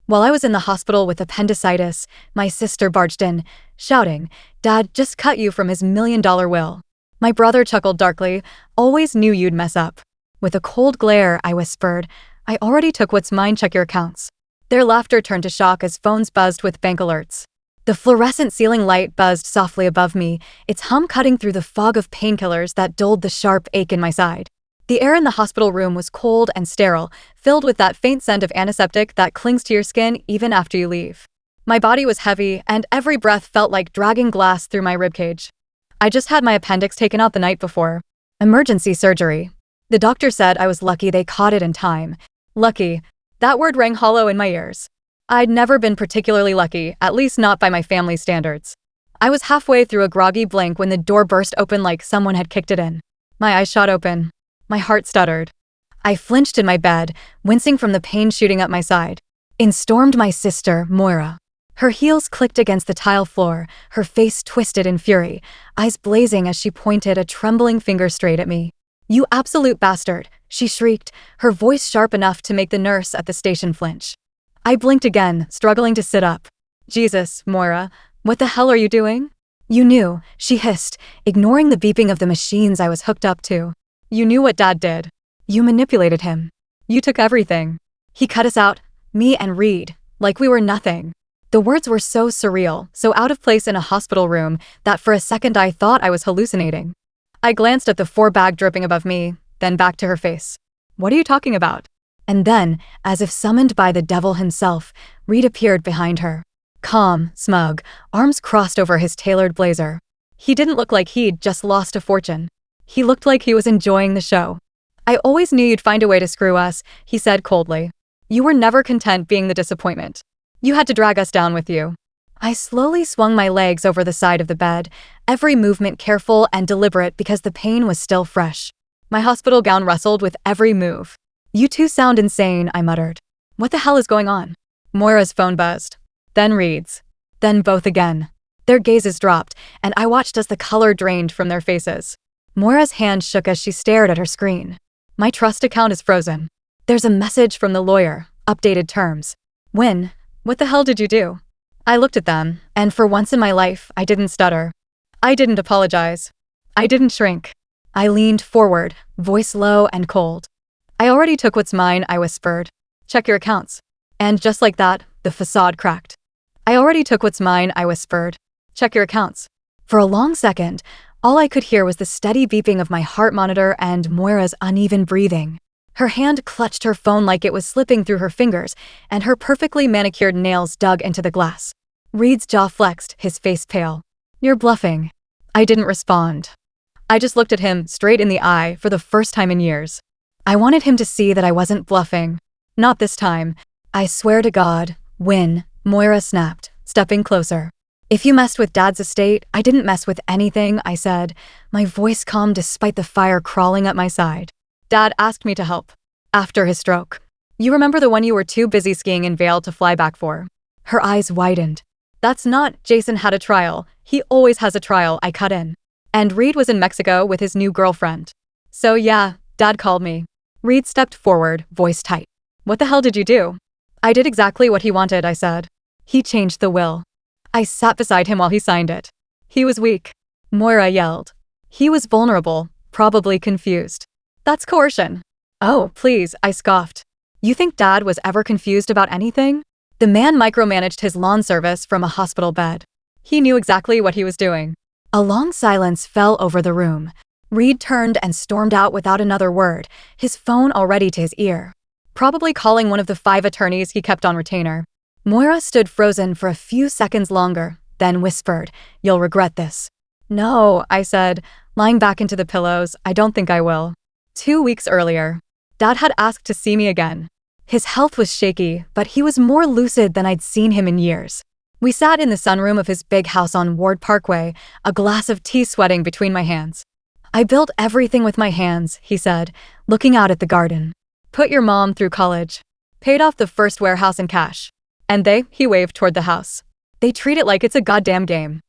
While I was in the hospital with appendicitis, my sister barged in, shouting, "Dad just cut you from his $1 million will." My brother chuckled darkly, "Always knew you'd mess up." With a cold glare, I whispered, "I already took what's mine, check your accounts." Their laughter turned to shock as phones buzzed with bank alerts. The fluorescent ceiling light buzzed softly above me, its hum cutting through the fog of painkillers that dulled the sharp ache in my side. The air in the hospital room was cold and sterile, filled with that faint scent of antiseptic that clings to your skin even after you leave. My body was heavy, and every breath felt like dragging glass through my ribcage. I just had my appendix taken out the night before. Emergency surgery. The doctor said I was lucky they caught it in time. Lucky. That word rang hollow in my ears. I'd never been particularly lucky, at least not by my family standards. I was halfway through a groggy blink when the door burst open like someone had kicked it in. My eyes shot open. My heart stuttered. I flinched in my bed, wincing from the pain shooting up my side. In stormed my sister, Moira. Her heels clicked against the tile floor, her face twisted in fury, eyes blazing as she pointed a trembling finger straight at me. "You absolute bastard," she shrieked, her voice sharp enough to make the nurse at the station flinch. I blinked again, struggling to sit up. "Jesus, Moira, what the hell are you doing?" "You knew," she hissed, ignoring the beeping of the machines I was hooked up to. "You knew what Dad did. You manipulated him. You took everything. He cut us out, me and Reed, like we were nothing." The words were so surreal, so out of place in a hospital room, that for a second I thought I was hallucinating. I glanced at the 4-bag dripping above me, then back to her face. "What are you talking about?" And then, as if summoned by the devil himself, Reed appeared behind her. Calm, smug, arms crossed over his tailored blazer. He didn't look like he'd just lost a fortune. He looked like he was enjoying the show. "I always knew you'd find a way to screw us," he said coldly. "You were never content being the disappointment. You had to drag us down with you." I slowly swung my legs over the side of the bed, every movement careful and deliberate because the pain was still fresh. My hospital gown rustled with every move. "You two sound insane," I muttered. "What the hell is going on?" Moira's phone buzzed. Then Reed's. Then both again. Their gazes dropped, and I watched as the color drained from their faces. Moira's hand shook as she stared at her screen. "My trust account is frozen. There's a message from the lawyer. Updated terms." "When? What the hell did you do?" I looked at them, and for once in my life, I didn't stutter. I didn't apologize. I didn't shrink. I leaned forward, voice low and cold. "I already took what's mine," I whispered. "Check your accounts." And just like that, the facade cracked. "I already took what's mine," I whispered. "Check your accounts." For a long second, all I could hear was the steady beeping of my heart monitor and Moira's uneven breathing. Her hand clutched her phone like it was slipping through her fingers, and her perfectly manicured nails dug into the glass. Reed's jaw flexed, his face pale. "You're bluffing." I didn't respond. I just looked at him straight in the eye for the first time in years. I wanted him to see that I wasn't bluffing. "Not this time. I swear to God." "When?" Moira snapped, stepping closer. "If you messed with Dad's estate, I didn't mess with anything," I said, my voice calm despite the fire crawling up my side. "Dad asked me to help. After his stroke. You remember the one you were too busy skiing in Vail to fly back for?" Her eyes widened. "That's not, Jason had a trial. He always has a trial," I cut in. "And Reed was in Mexico with his new girlfriend. So yeah, Dad called me." Reed stepped forward, voice tight. "What the hell did you do?" "I did exactly what he wanted," I said. "He changed the will." I sat beside him while he signed it. "He was weak," Moira yelled. "He was vulnerable, probably confused." "That's coercion." "Oh, please," I scoffed. "You think Dad was ever confused about anything?" The man micromanaged his lawn service from a hospital bed. He knew exactly what he was doing. A long silence fell over the room. Reed turned and stormed out without another word, his phone already to his ear. Probably calling one of the 5 attorneys he kept on retainer. Moira stood frozen for a few seconds longer, then whispered, "You'll regret this." "No," I said, lying back into the pillows, "I don't think I will." 2 weeks earlier, Dad had asked to see me again. His health was shaky, but he was more lucid than I'd seen him in years. We sat in the sunroom of his big house on Ward Parkway, a glass of tea sweating between my hands. "I built everything with my hands," he said, looking out at the garden. "Put your mom through college. Paid off the first warehouse in cash. And he waved toward the house. They treat it like it's a goddamn game."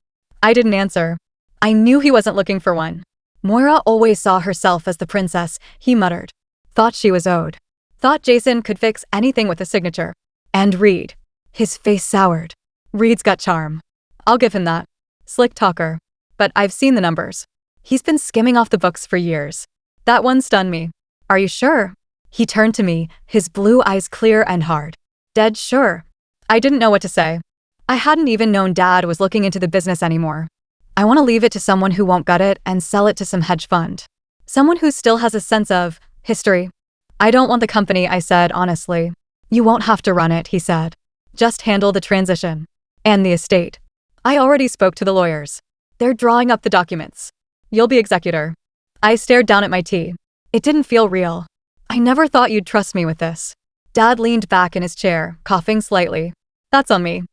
I didn't answer. I knew he wasn't looking for one. "Moira always saw herself as the princess," he muttered. "Thought she was owed. Thought Jason could fix anything with a signature. And Reed. His face soured. Reed's got charm. I'll give him that. Slick talker. But I've seen the numbers. He's been skimming off the books for years. That one stunned me. Are you sure? He turned to me, his blue eyes clear and hard. Dead sure. I didn't know what to say. I hadn't even known Dad was looking into the business anymore. I want to leave it to someone who won't gut it and sell it to some hedge fund. Someone who still has a sense of history. I don't want the company, I said honestly. You won't have to run it, he said. Just handle the transition. And the estate. I already spoke to the lawyers. They're drawing up the documents. You'll be executor. I stared down at my tea. It didn't feel real. I never thought you'd trust me with this. Dad leaned back in his chair, coughing slightly. That's on me.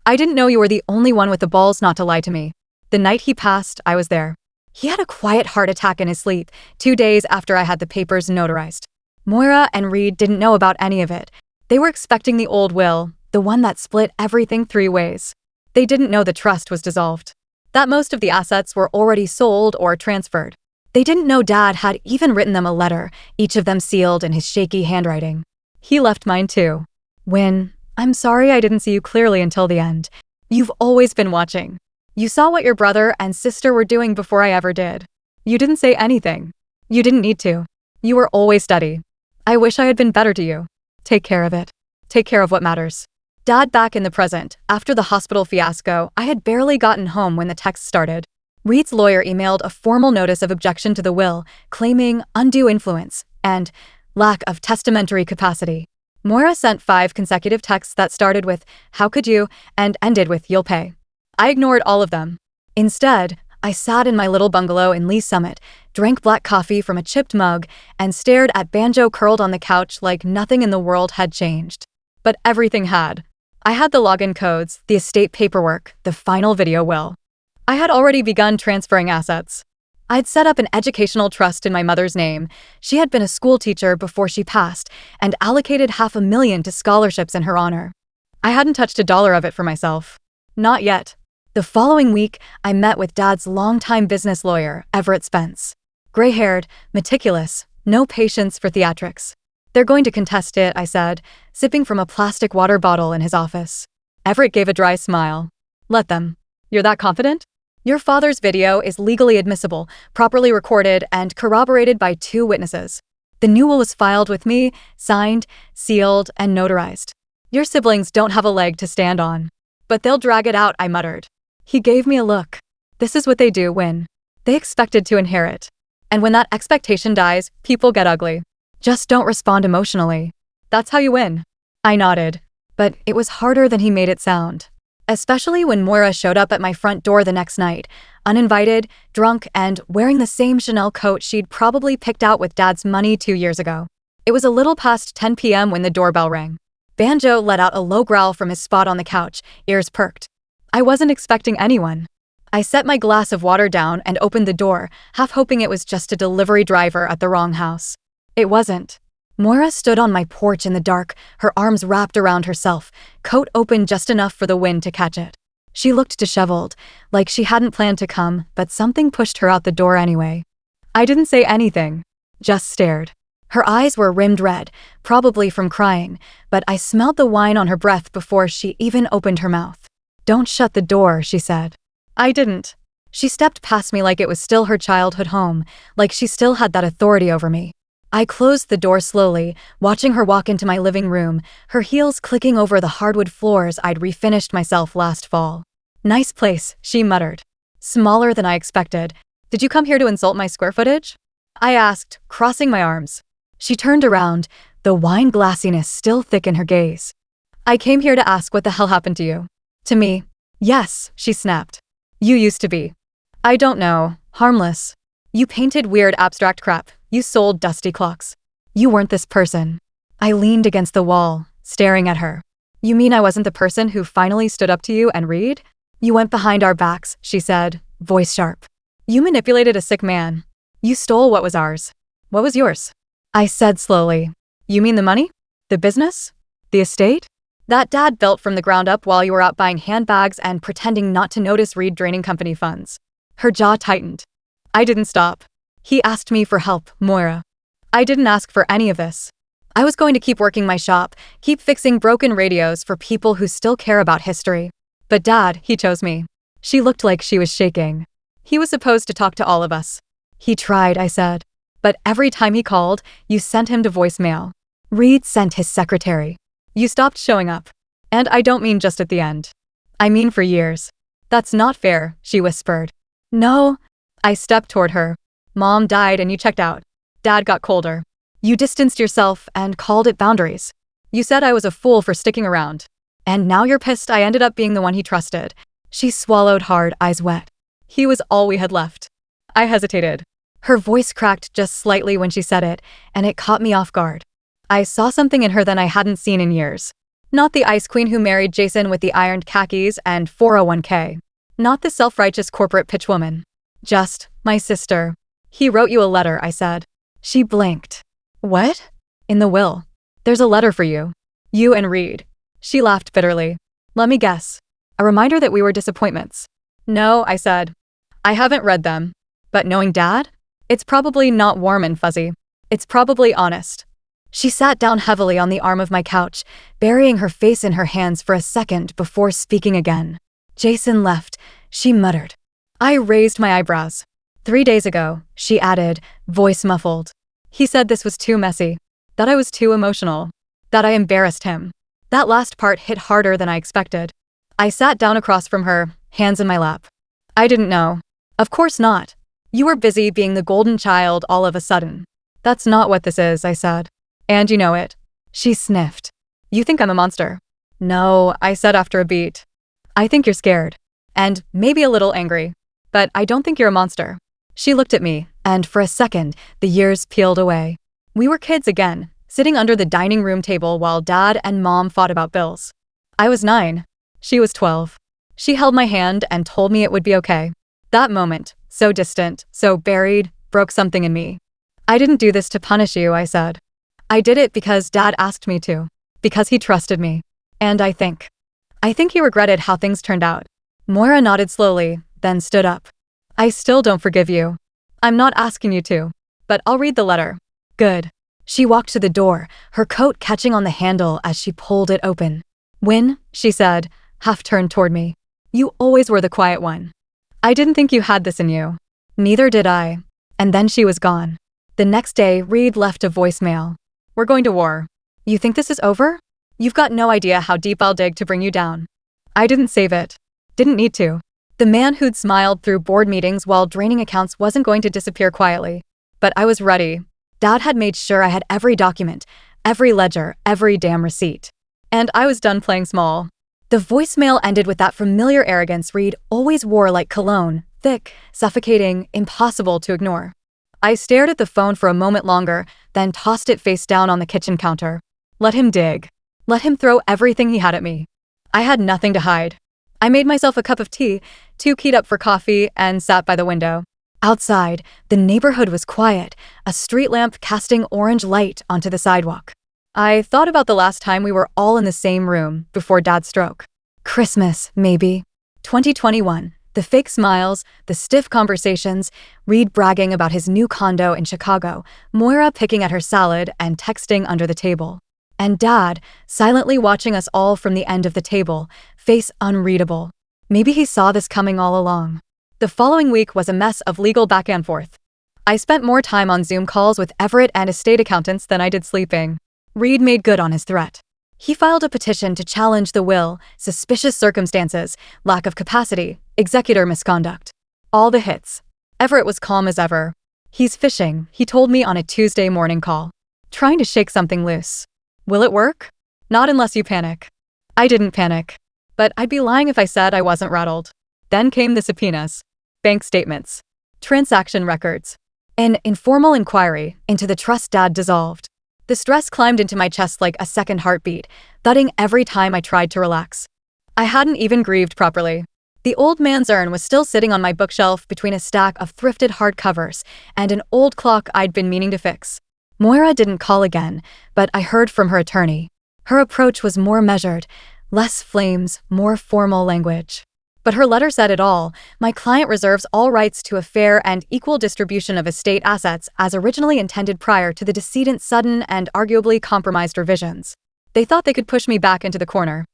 I didn't know you were the only one with the balls not to lie to me. The night he passed, I was there. He had a quiet heart attack in his sleep, 2 days after I had the papers notarized. Moira and Reed didn't know about any of it. They were expecting the old will, the one that split everything 3 ways. They didn't know the trust was dissolved. That most of the assets were already sold or transferred. They didn't know Dad had even written them a letter, each of them sealed in his shaky handwriting. He left mine too. Win, I'm sorry I didn't see you clearly until the end. You've always been watching. You saw what your brother and sister were doing before I ever did. You didn't say anything. You didn't need to. You were always steady. I wish I had been better to you. Take care of it. Take care of what matters. Dad back in the present. After the hospital fiasco, I had barely gotten home when the text started. Reed's lawyer emailed a formal notice of objection to the will, claiming undue influence and lack of testamentary capacity. Moira sent 5 consecutive texts that started with, "How could you?" and ended with, "You'll pay." I ignored all of them. Instead, I sat in my little bungalow in Lee Summit, drank black coffee from a chipped mug, and stared at Banjo curled on the couch like nothing in the world had changed. But everything had. I had the login codes, the estate paperwork, the final video will. I had already begun transferring assets. I'd set up an educational trust in my mother's name. She had been a school teacher before she passed and allocated $500,000 to scholarships in her honor. I hadn't touched $1 of it for myself. Not yet. The following week, I met with Dad's longtime business lawyer, Everett Spence. Gray-haired, meticulous, no patience for theatrics. They're going to contest it, I said, sipping from a plastic water bottle in his office. Everett gave a dry smile. Let them. You're that confident? Your father's video is legally admissible, properly recorded, and corroborated by 2 witnesses. The new will was filed with me, signed, sealed, and notarized. Your siblings don't have a leg to stand on. But they'll drag it out, I muttered. He gave me a look. This is what they do when they expected to inherit. And when that expectation dies, people get ugly. Just don't respond emotionally. That's how you win. I nodded. But it was harder than he made it sound. Especially when Moira showed up at my front door the next night, uninvited, drunk, and wearing the same Chanel coat she'd probably picked out with Dad's money 2 years ago. It was a little past 10 p.m. when the doorbell rang. Banjo let out a low growl from his spot on the couch, ears perked. I wasn't expecting anyone. I set my glass of water down and opened the door, half hoping it was just a delivery driver at the wrong house. It wasn't. Moira stood on my porch in the dark, her arms wrapped around herself, coat open just enough for the wind to catch it. She looked disheveled, like she hadn't planned to come, but something pushed her out the door anyway. I didn't say anything, just stared. Her eyes were rimmed red, probably from crying, but I smelled the wine on her breath before she even opened her mouth. Don't shut the door, she said. I didn't. She stepped past me like it was still her childhood home, like she still had that authority over me. I closed the door slowly, watching her walk into my living room, her heels clicking over the hardwood floors I'd refinished myself last fall. Nice place, she muttered. Smaller than I expected. Did you come here to insult my square footage? I asked, crossing my arms. She turned around, the wine glassiness still thick in her gaze. I came here to ask what the hell happened to you. To me. Yes, she snapped. You used to be. I don't know, harmless. You painted weird abstract crap. You sold dusty clocks. You weren't this person. I leaned against the wall, staring at her. You mean I wasn't the person who finally stood up to you and Reed? You went behind our backs, she said, voice sharp. You manipulated a sick man. You stole what was ours. What was yours? I said slowly. You mean the money? The business? The estate? That Dad built from the ground up while you were out buying handbags and pretending not to notice Reed draining company funds. Her jaw tightened. I didn't stop. He asked me for help, Moira. I didn't ask for any of this. I was going to keep working my shop, keep fixing broken radios for people who still care about history. But Dad, he chose me. She looked like she was shaking. He was supposed to talk to all of us. He tried, I said. But every time he called, you sent him to voicemail. Reed sent his secretary. You stopped showing up. And I don't mean just at the end. I mean for years. That's not fair, she whispered. No. I stepped toward her. Mom died and you checked out. Dad got colder. You distanced yourself and called it boundaries. You said I was a fool for sticking around. And now you're pissed I ended up being the one he trusted. She swallowed hard, eyes wet. He was all we had left. I hesitated. Her voice cracked just slightly when she said it, and it caught me off guard. I saw something in her that I hadn't seen in years. Not the ice queen who married Jason with the ironed khakis and 401k. Not the self-righteous corporate pitchwoman. Just my sister. He wrote you a letter, I said. She blinked. What? In the will. There's a letter for you. You and Reed. She laughed bitterly. Let me guess. A reminder that we were disappointments. No, I said. I haven't read them. But knowing Dad? It's probably not warm and fuzzy. It's probably honest. She sat down heavily on the arm of my couch, burying her face in her hands for a second before speaking again. Jason left, she muttered. I raised my eyebrows. 3 days ago, she added, voice muffled. He said this was too messy. That I was too emotional. That I embarrassed him. That last part hit harder than I expected. I sat down across from her, hands in my lap. I didn't know. Of course not. You were busy being the golden child all of a sudden. That's not what this is, I said. And you know it. She sniffed. You think I'm a monster? No, I said after a beat. I think you're scared. And maybe a little angry. But I don't think you're a monster. She looked at me, and for a second, the years peeled away. We were kids again, sitting under the dining room table while Dad and Mom fought about bills. I was 9. She was 12. She held my hand and told me it would be okay. That moment, so distant, so buried, broke something in me. I didn't do this to punish you, I said. I did it because Dad asked me to. Because he trusted me. And I think he regretted how things turned out. Moira nodded slowly, then stood up. I still don't forgive you. I'm not asking you to. But I'll read the letter. Good. She walked to the door, her coat catching on the handle as she pulled it open. Win, she said, half turned toward me. You always were the quiet one. I didn't think you had this in you. Neither did I. And then she was gone. The next day, Reed left a voicemail. We're going to war. You think this is over? You've got no idea how deep I'll dig to bring you down. I didn't save it. Didn't need to. The man who'd smiled through board meetings while draining accounts wasn't going to disappear quietly. But I was ready. Dad had made sure I had every document, every ledger, every damn receipt. And I was done playing small. The voicemail ended with that familiar arrogance Reed always wore like cologne, thick, suffocating, impossible to ignore. I stared at the phone for a moment longer, then tossed it face down on the kitchen counter. Let him dig. Let him throw everything he had at me. I had nothing to hide. I made myself a cup of tea, too keyed up for coffee, and sat by the window. Outside, the neighborhood was quiet, a street lamp casting orange light onto the sidewalk. I thought about the last time we were all in the same room before Dad's stroke. Christmas, maybe. 2021. The fake smiles, the stiff conversations, Reed bragging about his new condo in Chicago, Moira picking at her salad and texting under the table. And Dad, silently watching us all from the end of the table, face unreadable. Maybe he saw this coming all along. The following week was a mess of legal back and forth. I spent more time on Zoom calls with Everett and estate accountants than I did sleeping. Reed made good on his threat. He filed a petition to challenge the will, suspicious circumstances, lack of capacity, executor misconduct. All the hits. Everett was calm as ever. He's fishing, he told me on a Tuesday morning call. Trying to shake something loose. Will it work? Not unless you panic. I didn't panic. But I'd be lying if I said I wasn't rattled. Then came the subpoenas. Bank statements. Transaction records. An informal inquiry into the trust Dad dissolved. The stress climbed into my chest like a second heartbeat, thudding every time I tried to relax. I hadn't even grieved properly. The old man's urn was still sitting on my bookshelf between a stack of thrifted hardcovers and an old clock I'd been meaning to fix. Moira didn't call again, but I heard from her attorney. Her approach was more measured, less flames, more formal language. But her letter said it all. My client reserves all rights to a fair and equal distribution of estate assets as originally intended prior to the decedent's sudden and arguably compromised revisions. They thought they could push me back into the corner.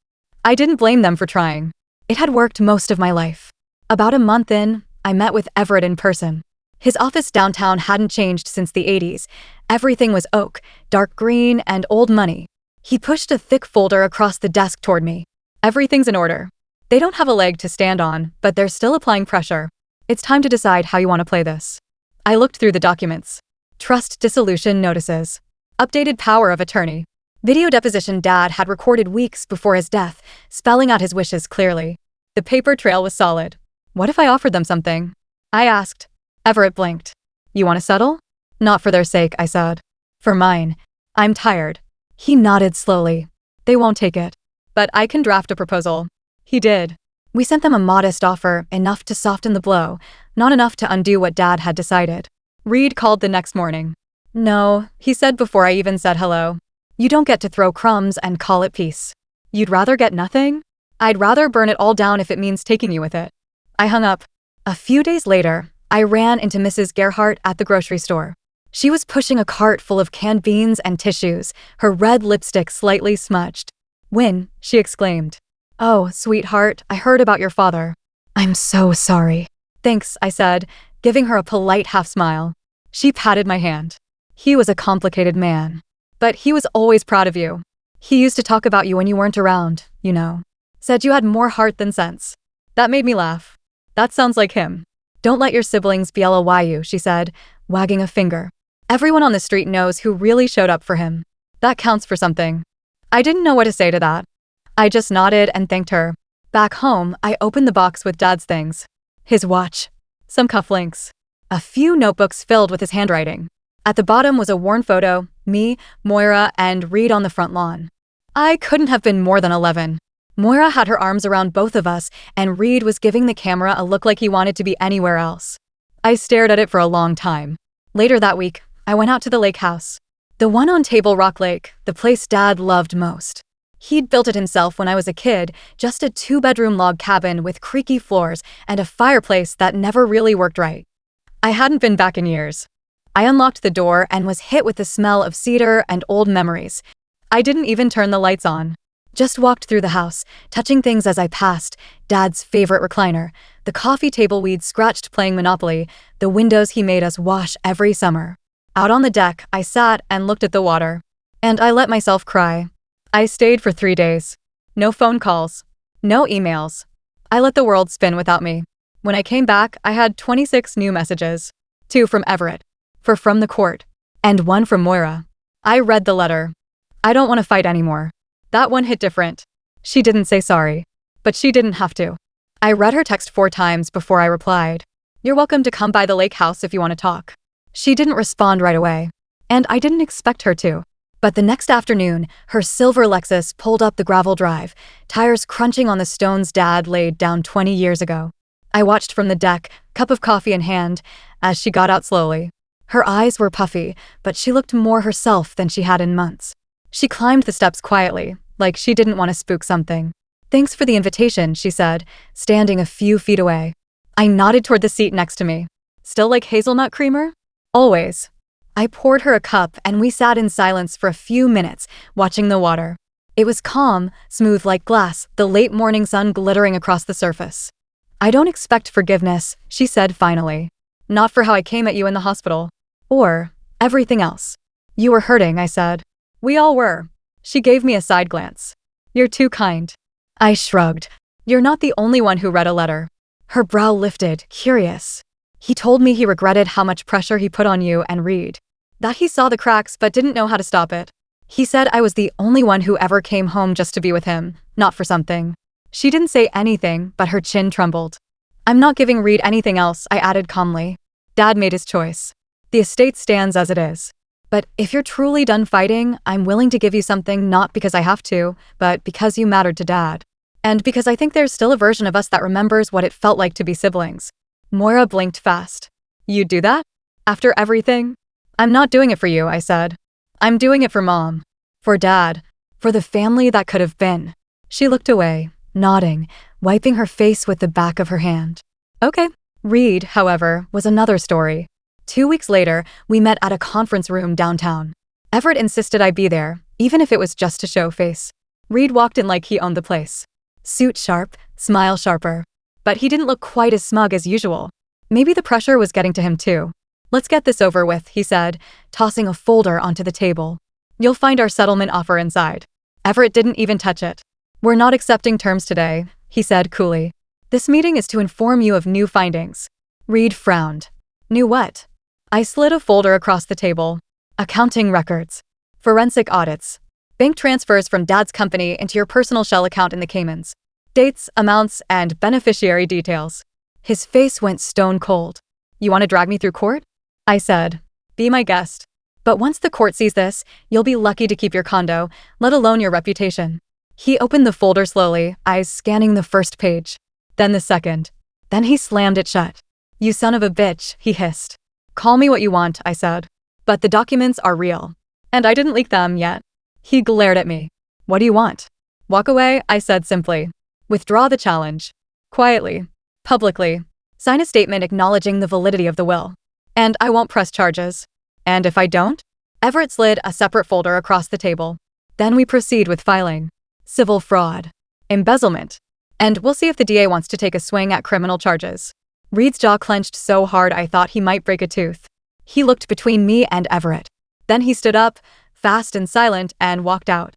I didn't blame them for trying. It had worked most of my life. About a month in, I met with Everett in person. His office downtown hadn't changed since the 80s. Everything was oak, dark green, and old money. He pushed a thick folder across the desk toward me. Everything's in order. They don't have a leg to stand on, but they're still applying pressure. It's time to decide how you want to play this. I looked through the documents. Trust dissolution notices. Updated power of attorney. Video deposition Dad had recorded weeks before his death, spelling out his wishes clearly. The paper trail was solid. What if I offered them something? I asked. Everett blinked. You want to settle? Not for their sake, I said. For mine. I'm tired. He nodded slowly. They won't take it. But I can draft a proposal. He did. We sent them a modest offer, enough to soften the blow, not enough to undo what Dad had decided. Reed called the next morning. No, he said before I even said hello. You don't get to throw crumbs and call it peace. You'd rather get nothing? I'd rather burn it all down if it means taking you with it. I hung up. A few days later, I ran into Mrs. Gerhardt at the grocery store. She was pushing a cart full of canned beans and tissues, her red lipstick slightly smudged. Win, she exclaimed. Oh, sweetheart, I heard about your father. I'm so sorry. Thanks, I said, giving her a polite half-smile. She patted my hand. He was a complicated man. But he was always proud of you. He used to talk about you when you weren't around, you know. Said you had more heart than sense. That made me laugh. That sounds like him. Don't let your siblings BLY you, she said, wagging a finger. Everyone on the street knows who really showed up for him. That counts for something. I didn't know what to say to that. I just nodded and thanked her. Back home, I opened the box with Dad's things. His watch. Some cufflinks. A few notebooks filled with his handwriting. At the bottom was a worn photo, me, Moira, and Reed on the front lawn. I couldn't have been more than 11. Moira had her arms around both of us, and Reed was giving the camera a look like he wanted to be anywhere else. I stared at it for a long time. Later that week, I went out to the lake house. The one on Table Rock Lake, the place Dad loved most. He'd built it himself when I was a kid, just a 2-bedroom log cabin with creaky floors and a fireplace that never really worked right. I hadn't been back in years. I unlocked the door and was hit with the smell of cedar and old memories. I didn't even turn the lights on. Just walked through the house, touching things as I passed, Dad's favorite recliner, the coffee table we'd scratched playing Monopoly, the windows he made us wash every summer. Out on the deck, I sat and looked at the water. And I let myself cry. I stayed for 3 days. No phone calls. No emails. I let the world spin without me. When I came back, I had 26 new messages. 2 from Everett. 4 from the court. And 1 from Moira. I read the letter. I don't want to fight anymore. That one hit different. She didn't say sorry. But she didn't have to. I read her text 4 times before I replied. You're welcome to come by the lake house if you want to talk. She didn't respond right away. And I didn't expect her to. But the next afternoon, her silver Lexus pulled up the gravel drive, tires crunching on the stones Dad laid down 20 years ago. I watched from the deck, cup of coffee in hand, as she got out slowly. Her eyes were puffy, but she looked more herself than she had in months. She climbed the steps quietly, like she didn't want to spook something. Thanks for the invitation, she said, standing a few feet away. I nodded toward the seat next to me. Still like hazelnut creamer? Always. I poured her a cup and we sat in silence for a few minutes, watching the water. It was calm, smooth like glass, the late morning sun glittering across the surface. I don't expect forgiveness, she said finally. Not for how I came at you in the hospital. Or everything else. You were hurting, I said. We all were. She gave me a side glance. You're too kind. I shrugged. You're not the only one who read a letter. Her brow lifted, curious. He told me he regretted how much pressure he put on you and Reed. That he saw the cracks but didn't know how to stop it. He said I was the only one who ever came home just to be with him, not for something. She didn't say anything, but her chin trembled. I'm not giving Reed anything else, I added calmly. Dad made his choice. The estate stands as it is. But if you're truly done fighting, I'm willing to give you something not because I have to, but because you mattered to Dad. And because I think there's still a version of us that remembers what it felt like to be siblings. Moira blinked fast. You'd do that? After everything? I'm not doing it for you, I said. I'm doing it for Mom. For Dad. For the family that could have been. She looked away, nodding, wiping her face with the back of her hand. Okay. Reed, however, was another story. 2 weeks later, we met at a conference room downtown. Everett insisted I be there, even if it was just to show face. Reed walked in like he owned the place. Suit sharp, smile sharper. But he didn't look quite as smug as usual. Maybe the pressure was getting to him too. Let's get this over with, he said, tossing a folder onto the table. You'll find our settlement offer inside. Everett didn't even touch it. We're not accepting terms today, he said coolly. This meeting is to inform you of new findings. Reed frowned. New what? I slid a folder across the table. Accounting records. Forensic audits. Bank transfers from Dad's company into your personal shell account in the Caymans. Dates, amounts, and beneficiary details. His face went stone cold. You want to drag me through court? I said. Be my guest. But once the court sees this, you'll be lucky to keep your condo, let alone your reputation. He opened the folder slowly, eyes scanning the first page. Then the second. Then he slammed it shut. You son of a bitch, he hissed. Call me what you want, I said. But the documents are real. And I didn't leak them yet. He glared at me. What do you want? Walk away, I said simply. Withdraw the challenge. Quietly. Publicly. Sign a statement acknowledging the validity of the will. And I won't press charges. And if I don't? Everett slid a separate folder across the table. Then we proceed with filing. Civil fraud. Embezzlement. And we'll see if the DA wants to take a swing at criminal charges. Reed's jaw clenched so hard I thought he might break a tooth. He looked between me and Everett. Then he stood up, fast and silent, and walked out.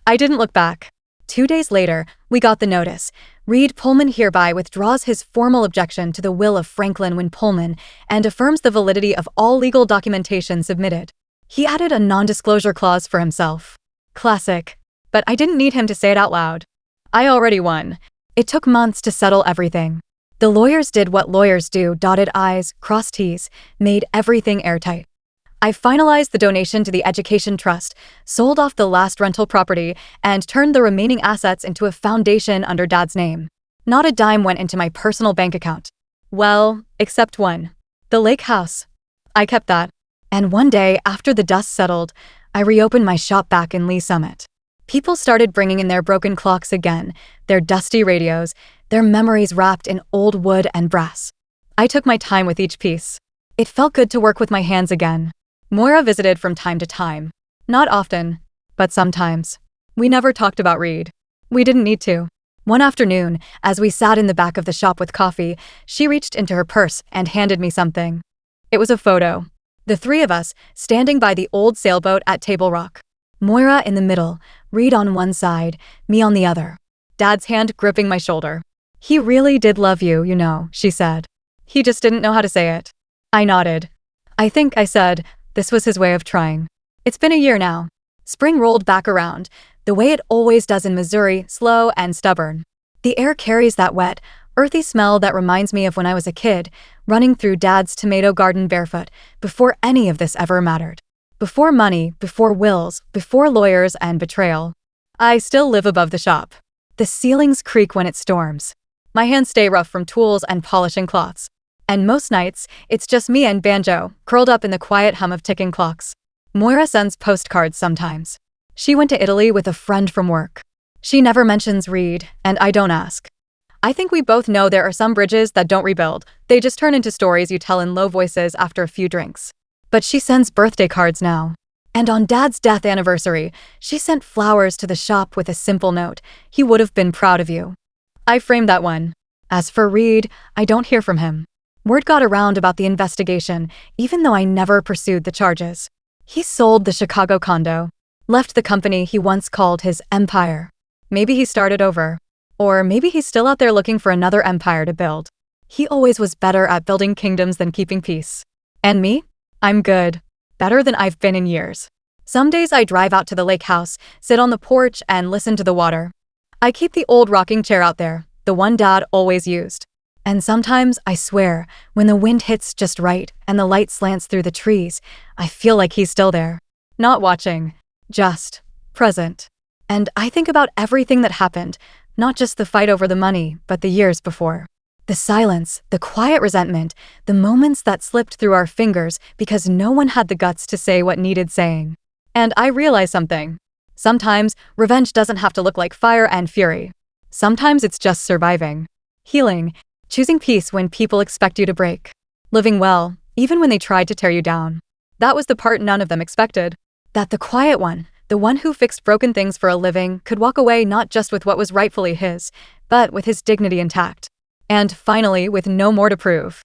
I didn't look back. 2 days later, we got the notice. Reed Pullman hereby withdraws his formal objection to the will of Franklin Wynne Pullman and affirms the validity of all legal documentation submitted. He added a non-disclosure clause for himself. Classic. But I didn't need him to say it out loud. I already won. It took months to settle everything. The lawyers did what lawyers do, dotted I's, crossed T's, made everything airtight. I finalized the donation to the Education Trust, sold off the last rental property, and turned the remaining assets into a foundation under Dad's name. Not a dime went into my personal bank account. Well, except one. The lake house. I kept that. And one day, after the dust settled, I reopened my shop back in Lee Summit. People started bringing in their broken clocks again, their dusty radios, their memories wrapped in old wood and brass. I took my time with each piece. It felt good to work with my hands again. Moira visited from time to time. Not often, but sometimes. We never talked about Reed. We didn't need to. One afternoon, as we sat in the back of the shop with coffee, she reached into her purse and handed me something. It was a photo. The three of us, standing by the old sailboat at Table Rock. Moira in the middle, Reed on one side, me on the other. Dad's hand gripping my shoulder. He really did love you, you know, she said. He just didn't know how to say it. I nodded. I think I said, this was his way of trying. It's been a year now. Spring rolled back around, the way it always does in Missouri, slow and stubborn. The air carries that wet, earthy smell that reminds me of when I was a kid, running through Dad's tomato garden barefoot, before any of this ever mattered. Before money, before wills, before lawyers and betrayal. I still live above the shop. The ceilings creak when it storms. My hands stay rough from tools and polishing cloths. And most nights, it's just me and Banjo, curled up in the quiet hum of ticking clocks. Moira sends postcards sometimes. She went to Italy with a friend from work. She never mentions Reed, and I don't ask. I think we both know there are some bridges that don't rebuild. They just turn into stories you tell in low voices after a few drinks. But she sends birthday cards now. And on Dad's death anniversary, she sent flowers to the shop with a simple note. He would have been proud of you. I framed that one. As for Reed, I don't hear from him. Word got around about the investigation, even though I never pursued the charges. He sold the Chicago condo, left the company he once called his empire. Maybe he started over. Or maybe he's still out there looking for another empire to build. He always was better at building kingdoms than keeping peace. And me? I'm good. Better than I've been in years. Some days I drive out to the lake house, sit on the porch, and listen to the water. I keep the old rocking chair out there, the one Dad always used. And sometimes, I swear, when the wind hits just right and the light slants through the trees, I feel like he's still there. Not watching. Just present. And I think about everything that happened, not just the fight over the money, but the years before. The silence, the quiet resentment, the moments that slipped through our fingers because no one had the guts to say what needed saying. And I realize something. Sometimes, revenge doesn't have to look like fire and fury. Sometimes it's just surviving. Healing. Choosing peace when people expect you to break. Living well, even when they tried to tear you down. That was the part none of them expected. That the quiet one, the one who fixed broken things for a living, could walk away not just with what was rightfully his, but with his dignity intact. And finally, with no more to prove.